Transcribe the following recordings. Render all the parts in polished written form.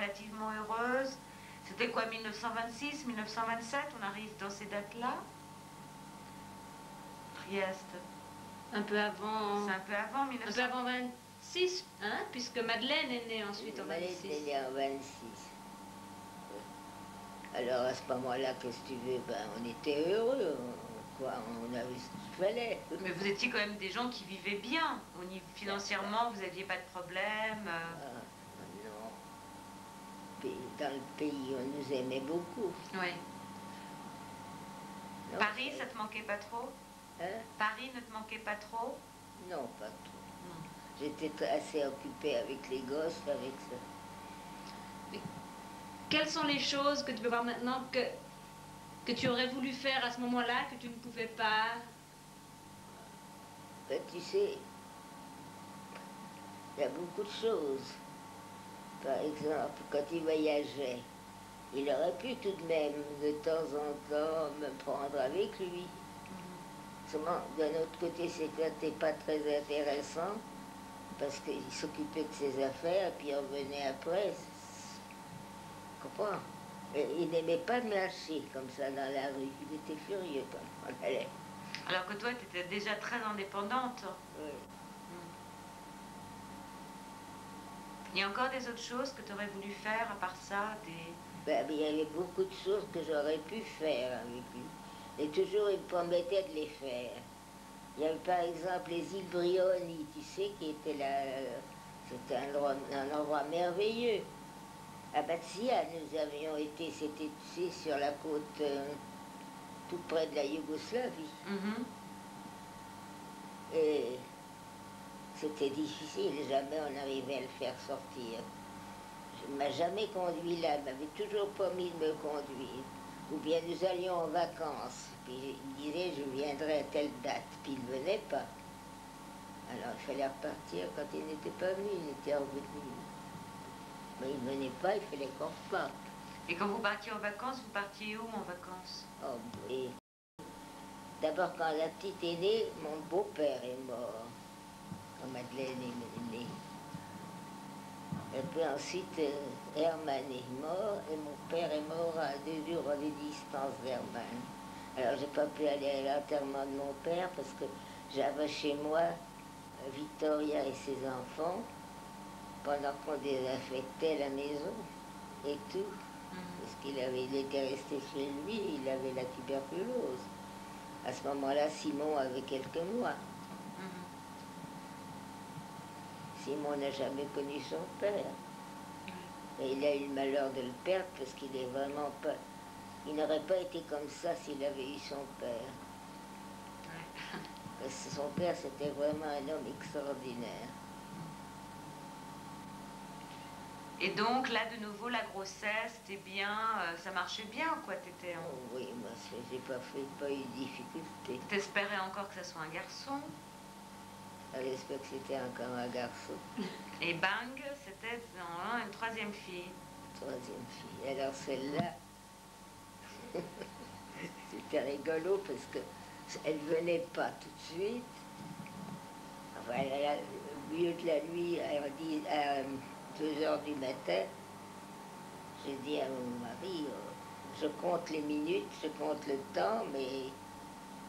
relativement heureuse. C'était quoi, 1926, 1927? On arrive dans ces dates-là? Trieste. Un peu avant. C'est un peu avant 1900. Un peu avant 26, hein, puisque Madeleine est née ensuite en 26. Madeleine est née en 26. Alors à ce moment-là, qu'est-ce que tu veux, ben, on était heureux, quoi, on avait ce qu'il fallait. Mais vous étiez quand même des gens qui vivaient bien. Au niveau financièrement, vous n'aviez pas de problème. Non. Dans le pays, on nous aimait beaucoup. Oui. Non, Paris, ça te manquait pas trop? Hein? Paris ne te manquait pas trop? Non, pas trop. J'étais assez occupée avec les gosses, avec ça. Mais quelles sont les choses que tu peux voir maintenant que tu aurais voulu faire à ce moment-là, que tu ne pouvais pas? Ben, tu sais, il y a beaucoup de choses. Par exemple, quand il voyageait, il aurait pu tout de même, de temps en temps, me prendre avec lui. Seulement, d'un autre côté, c'était pas très intéressant, parce qu'il s'occupait de ses affaires, et puis il revenait après. Tu comprends? Et il n'aimait pas me lâcher comme ça dans la rue. Il était furieux quand on allait. Alors que toi, tu étais déjà très indépendante. Oui. Il y a encore des autres choses que tu aurais voulu faire à part ça, Ben, il y avait beaucoup de choses que j'aurais pu faire avec lui. Et toujours, il me promettait de les faire. Il y avait par exemple les îles Brioni, tu sais, qui étaient là. C'était un endroit merveilleux. À Batsia, nous avions été, c'était, tu sais, sur la côte, tout près de la Yougoslavie. Et c'était difficile, jamais on arrivait à le faire sortir. Il ne m'a jamais conduit là, il m'avait toujours promis de me conduire. Ou bien nous allions en vacances, puis il disait je viendrai à telle date, puis il ne venait pas. Alors il fallait repartir quand il n'était pas venu, il était revenu. Mais il ne venait pas, il fallait qu'on reparte. Et quand vous partiez en vacances, vous partiez où en vacances? Oh, oui. D'abord, quand la petite est née, mon beau-père est mort, quand Madeleine est née. Et puis ensuite, Herman est mort, et mon père est mort à 2 jours de distance d'Herman. Alors, j'ai pas pu aller à l'enterrement de mon père, parce que j'avais chez moi Victoria et ses enfants, pendant qu'on désaffectait la maison et tout. Parce qu'il était resté chez lui, il avait la tuberculose. À ce moment-là, Simon avait quelques mois. Simon n'a jamais connu son père. Et il a eu le malheur de le perdre parce qu'il est vraiment pas... Il n'aurait pas été comme ça s'il avait eu son père. Parce que son père, c'était vraiment un homme extraordinaire. Et donc, là, de nouveau, la grossesse, c'était bien, ça marchait bien, quoi, t'étais... Oh, oui, moi, j'ai pas eu de difficulté. T'espérais encore que ça soit un garçon? J'espère que c'était encore un garçon. Et bang, c'était une troisième fille. Troisième fille. Alors celle-là, c'était rigolo parce que elle venait pas tout de suite. Enfin, au milieu de la nuit, à 2 heures du matin, j'ai dit à mon mari, je compte les minutes, je compte le temps, mais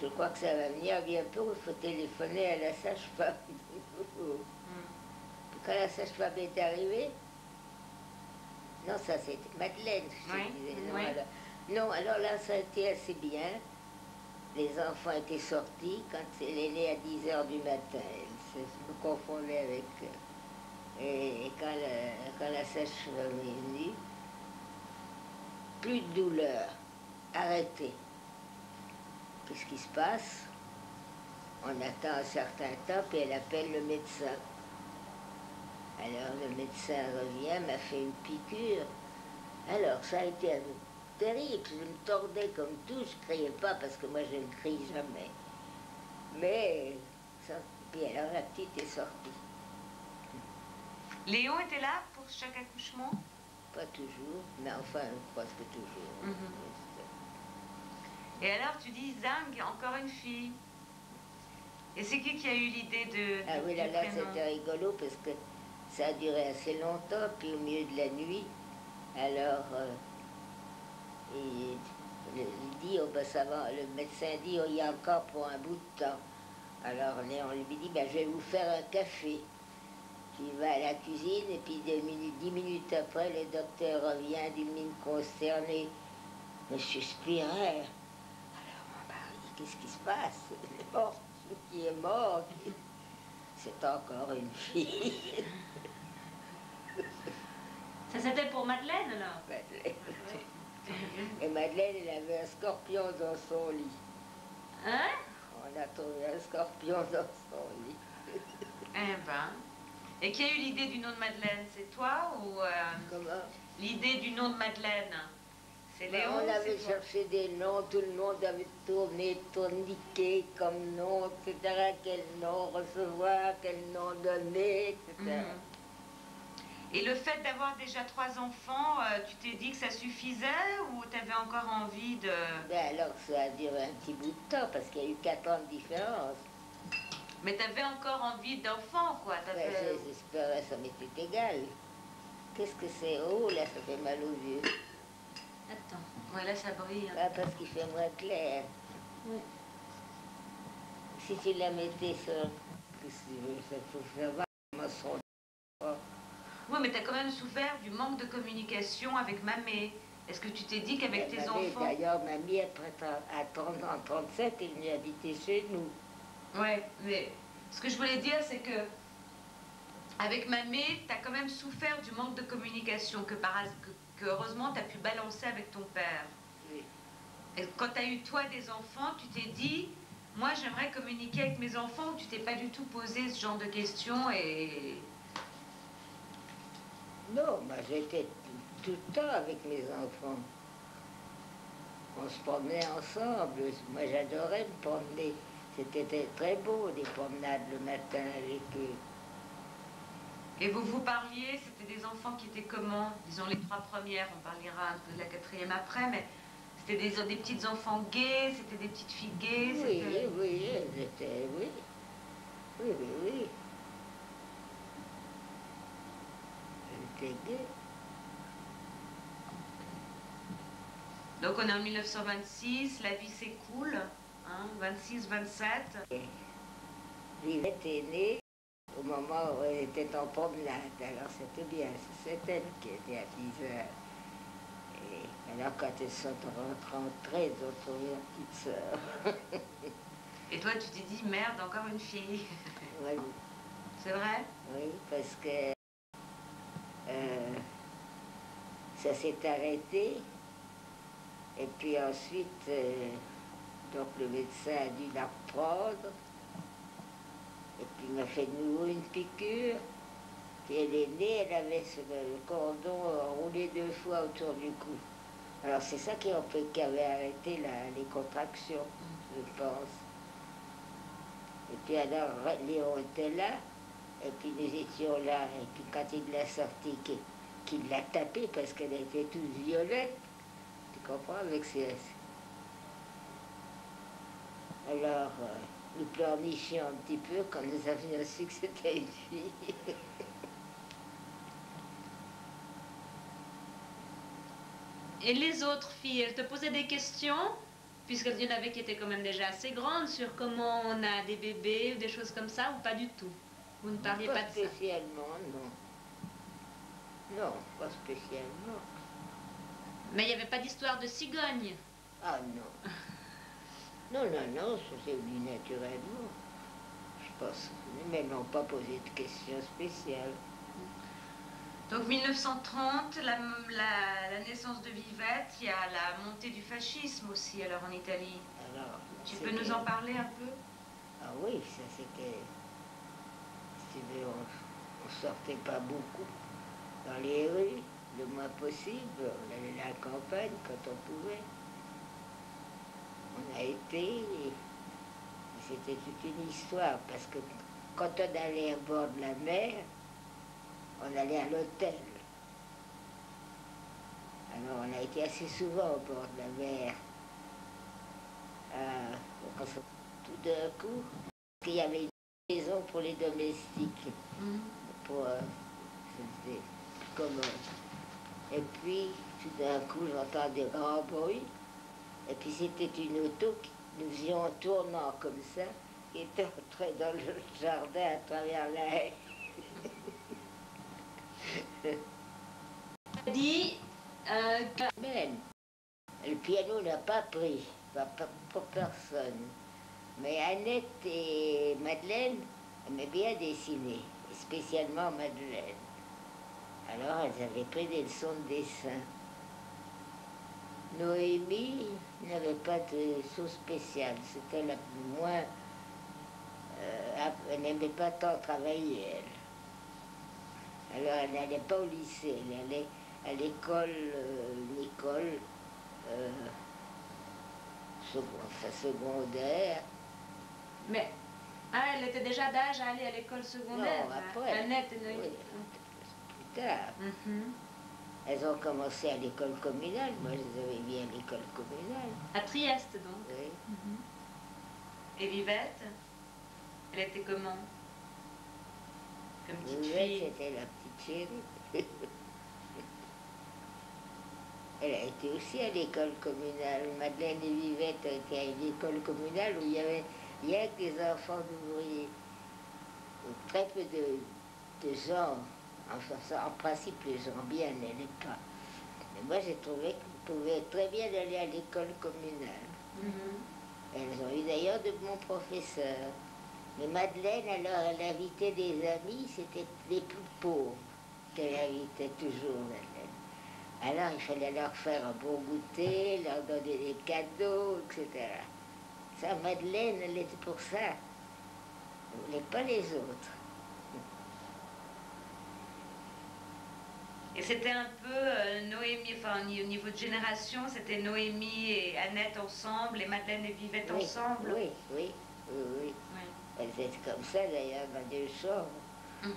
je crois que ça va venir bientôt, il faut téléphoner à la sage-femme. Quand la sage-femme est arrivée, non, ça c'était Madeleine, je te disais. Non, Oui. Alors là, ça a été assez bien. Les enfants étaient sortis quand elle est née à 10 heures du matin. Elle se confondait avec... Et quand la sage-femme est venue, plus de douleur, arrêtez. Qu'est-ce qui se passe? On attend un certain temps, puis elle appelle le médecin. Alors le médecin revient, m'a fait une piqûre. Alors ça a été terrible, je me tordais comme tout, je criais pas parce que moi je ne crie jamais. Mais, ça, puis alors la petite est sortie. Léon était là pour chaque accouchement? Pas toujours, mais enfin presque toujours. Et alors tu dis, Zang, encore une fille. Et c'est qui a eu l'idée de... Ah oui, là, c'était rigolo parce que ça a duré assez longtemps, puis au milieu de la nuit, Alors, il dit, oh, ben, ça va, le médecin dit, oh, il y a encore pour un bout de temps. Alors on lui dit, ben, je vais vous faire un café. Puis il va à la cuisine et puis 10 minutes après, le docteur revient d'une mine consternée. Monsieur Spirer. Alors mon mari, qu'est-ce qui se passe? Il est mort. Qui est mort? C'est encore une fille. Ça c'était pour Madeleine là? Madeleine. Et Madeleine, elle avait un scorpion dans son lit. Hein? On a trouvé un scorpion dans son lit. Eh ben. Et qui a eu l'idée du nom de Madeleine? C'est toi ou... Comment? L'idée du nom de Madeleine, c'est Ben, Léon? on avait c'est toi? cherché des noms, tout le monde avait tourné, tourniqué comme nom, etc. Quel nom recevoir, quel nom donner, etc. Mhm. Et le fait d'avoir déjà 3 enfants, tu t'es dit que ça suffisait ou tu avais encore envie de... Ben alors ça a duré un petit bout de temps parce qu'il y a eu 4 ans de différence. Mais tu avais encore envie d'enfants, quoi. Ben, j'espérais, ça m'était égal. Qu'est-ce que c'est? Oh là, ça fait mal aux yeux. Attends. Ouais, là, ça brille. Ah, parce qu'il fait moins clair. Oui. Si tu la mettais sur... Qu'est-ce que tu veux? Ça faut savoir comment sont... Oui, mais tu as quand même souffert du manque de communication avec Mamé. Est-ce que tu t'es dit qu'avec tes enfants... D'ailleurs, mamie, après à 30 ans, 37, elle est venue habiter chez nous. Ouais, mais ce que je voulais dire, c'est que avec Mamé, tu as quand même souffert du manque de communication que heureusement tu as pu balancer avec ton père. Oui. Et quand tu as eu toi des enfants, tu t'es dit, moi j'aimerais communiquer avec mes enfants, ou tu t'es pas du tout posé ce genre de questions et... Non, moi j'étais tout le temps avec mes enfants. On se promenait ensemble. Moi j'adorais me promener. C'était très beau, des promenades le matin avec eux. Et vous parliez, c'était des enfants qui étaient comment? Disons les 3 premières, on parlera un peu de la 4e après, mais c'était des petits enfants gays, c'était des petites filles gays? Oui, oui, elles étaient, oui. Oui, oui, oui. Elles étaient gaies. Donc on est en 1926, la vie s'écoule, hein, 26-27. Vivette est née au moment où elle était en promenade, alors c'était bien, c'est elle qui était à 10 heures. Et alors quand elles sont rentrées, elles ont trouvé une petite sœur. Et toi tu t'es dit, merde, encore une fille. Oui, C'est vrai? oui, parce que ça s'est arrêté. Et puis ensuite, donc le médecin a dû la reprendre. Et puis il m'a fait de nouveau une piqûre. Puis elle est née, elle avait le cordon enroulé 2 fois autour du cou. Alors c'est ça qui avait arrêté les contractions, je pense. Et puis alors Léon était là, et puis nous étions là, et puis quand il l'a sortie, qu'il l'a tapée parce qu'elle était toute violette, tu comprends, avec ses... Alors, nous pleurnichions un petit peu quand nous avions su que c'était une fille. Et les autres filles, elles te posaient des questions? Puisqu'il y en avait qui étaient quand même déjà assez grandes, sur comment on a des bébés ou des choses comme ça, ou pas du tout? Vous ne parliez pas de ça? Pas spécialement, non. Non, pas spécialement. Mais il n'y avait pas d'histoire de cigogne? Ah non. Non, non, non, ça s'est venu naturellement. Je pense. Mais elles n'ont pas posé de questions spéciales. Donc 1930, la naissance de Vivette, il y a la montée du fascisme aussi alors en Italie. Alors, Tu peux nous en parler un peu? Ah oui, ça c'était... Si tu veux, on sortait pas beaucoup dans les rues, le moins possible. On allait à la campagne quand on pouvait. On a été... Et c'était toute une histoire, parce que quand on allait au bord de la mer, on allait à l'hôtel. Alors on a été assez souvent au bord de la mer. Tout d'un coup, il y avait une maison pour les domestiques, pour, c'était commode. Et puis, tout d'un coup, j'entends des grands bruits. Et puis, c'était une auto que nous faisions en tournant comme ça, qui était entrée dans le jardin à travers la haie. Dit Même, le piano n'a pas pris, pas pour personne. Mais Annette et Madeleine aimaient bien dessiner, et spécialement Madeleine. Alors elles avaient pris des leçons de dessin. Noémie n'avait pas de choses spéciales, c'était la moins... elle n'aimait pas tant travailler, elle. Alors elle n'allait pas au lycée, elle allait à l'école, une école secondaire. mais elle était déjà d'âge à aller à l'école secondaire. Non, après. Annette et Noémie. Oui, plus tard. Mhm. Elles ont commencé à l'école communale. Moi, je les avais mis à l'école communale. À Trieste, donc. Oui. Mhm. Et Vivette, elle était comment? Comme petite Vivette, fille. c'était la petite chérie. Elle a été aussi à l'école communale. Madeleine et Vivette ont été à une école communale où il y avait rien que des enfants d'ouvriers. Très peu de gens. Enfin, ça, en principe, les gens bien n'allaient pas. Mais moi, j'ai trouvé qu'on pouvait très bien aller à l'école communale. Mhm. Elles ont eu d'ailleurs de bons professeurs. Mais Madeleine, alors, elle invitait des amis, c'était les plus pauvres qu'elle invitait toujours, Madeleine. Alors, il fallait leur faire un bon goûter, leur donner des cadeaux, etc. Ça, Madeleine, elle était pour ça. Elle ne voulait pas les autres. Et c'était un peu Noémie, enfin au niveau de génération, c'était Noémie et Annette ensemble et Madeleine et Vivette Oui, ensemble. oui, oui, oui, oui. Oui. Elles étaient comme ça, d'ailleurs, dans deux chambres. Mhm.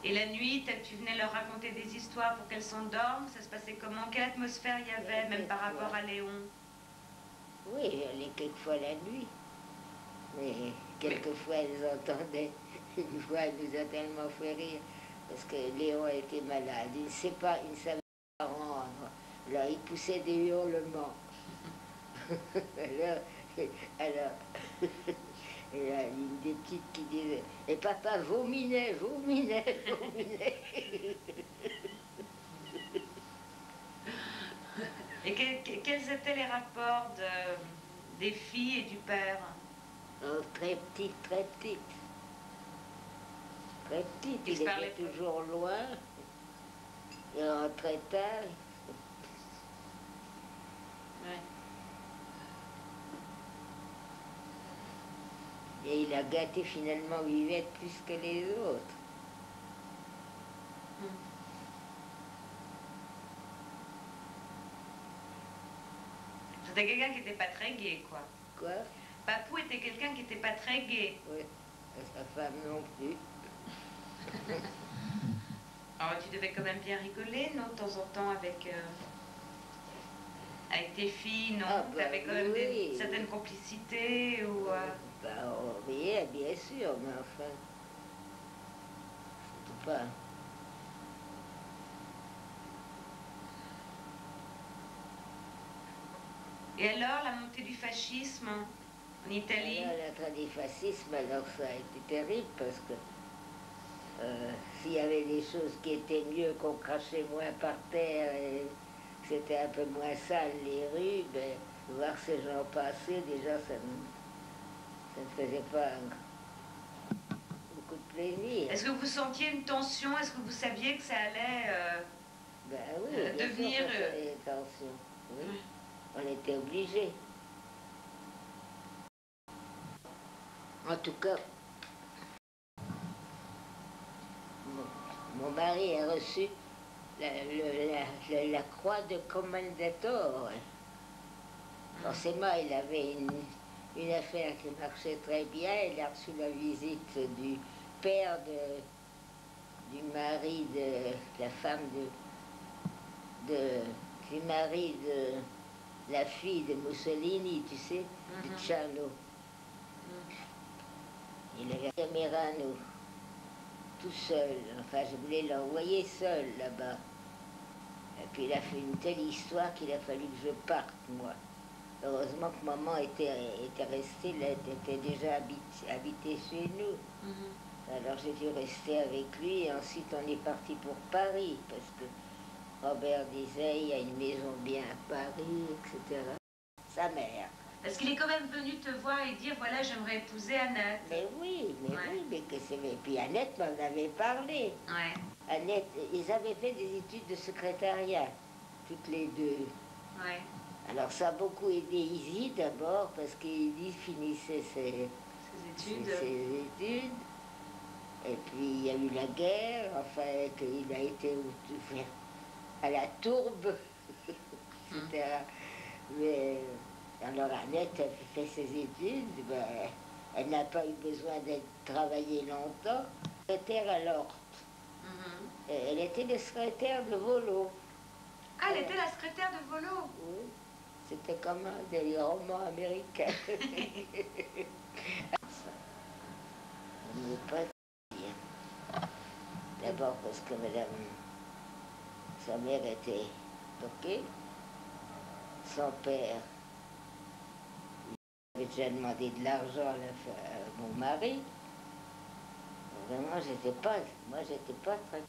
Et la nuit, tu venais leur raconter des histoires pour qu'elles s'endorment. Ça se passait comment? Quelle atmosphère il y avait, même par rapport à Léon? Oui, j'allais quelquefois la nuit. Mais quelquefois, elles entendaient. Une fois, elle nous a tellement fait rire, parce que Léon était malade. Il ne savait pas rendre. Alors, il poussait des hurlements. alors, il y a une des petites qui disait « Et papa vominait, vominait, vominait !» Et quels étaient les rapports des filles et du père? Oh, très petite, très petite. Très petite, Ils il parlaient était pas. toujours loin. Il rentrait tard. Ouais. Et il a gâté finalement Vivette plus que les autres. Mm. C'était quelqu'un qui n'était pas très gai, quoi. Quoi? Papou était quelqu'un qui n'était pas très gai. Oui. Et sa femme non plus. Alors tu devais quand même bien rigoler, non, de temps en temps avec tes filles, non? Ah, Tu avais bah quand même oui. certaines complicités ou... Ben, on riait, bien sûr, mais enfin, surtout pas. Et alors, la montée du fascisme en Italie? Alors, la fin du fascisme, alors ça a été terrible parce que s'il y avait des choses qui étaient mieux, qu'on crachait moins par terre, et que c'était un peu moins sale les rues, ben, voir ces gens passer, déjà, ça ne faisait pas beaucoup de plaisir. Est-ce que vous sentiez une tension? Est-ce que vous saviez que ça allait... Ben oui, bien devenir, sûr, ça faisait tension. Oui. On était obligés. En tout cas, mon mari a reçu la croix de commendateur. Forcément, il avait une affaire qui marchait très bien. Il a reçu la visite du père du mari de la femme du mari de la fille de Mussolini, tu sais, de Ciano. Il avait la caméra, nous, tout seul. Enfin, je voulais l'envoyer seul là-bas. puis il a fait une telle histoire qu'il a fallu que je parte, moi. Heureusement que maman était restée là, était déjà habitée chez nous. Alors j'ai dû rester avec lui et ensuite on est parti pour Paris parce que Robert disait il y a une maison bien à Paris, etc. Sa mère. Parce qu'il est quand même venu te voir et dire voilà, j'aimerais épouser Annette. Mais oui, Ouais. mais que c'est. Puis Annette m'en avait parlé. Ouais, Annette, ils avaient fait des études de secrétariat, toutes les deux. ouais. Alors ça a beaucoup aidé Izzy d'abord parce qu'Izzy finissait ses Ses études. études. Et puis il y a eu la guerre, enfin qu'il a été ouvert à la tourbe, etc. Mais alors Annette a fait ses études, ben, elle n'a pas eu besoin d'être travailler longtemps. Secrétaire à l'Orte. Elle était le secrétaire de Volo. Ah, elle était la secrétaire de Volo. Oui, c'était comme un des romans américains. On ne veut pas dire. D'abord parce que sa mère était toquée. Son père avait déjà demandé de l'argent à mon mari. Vraiment, moi, j'étais pas très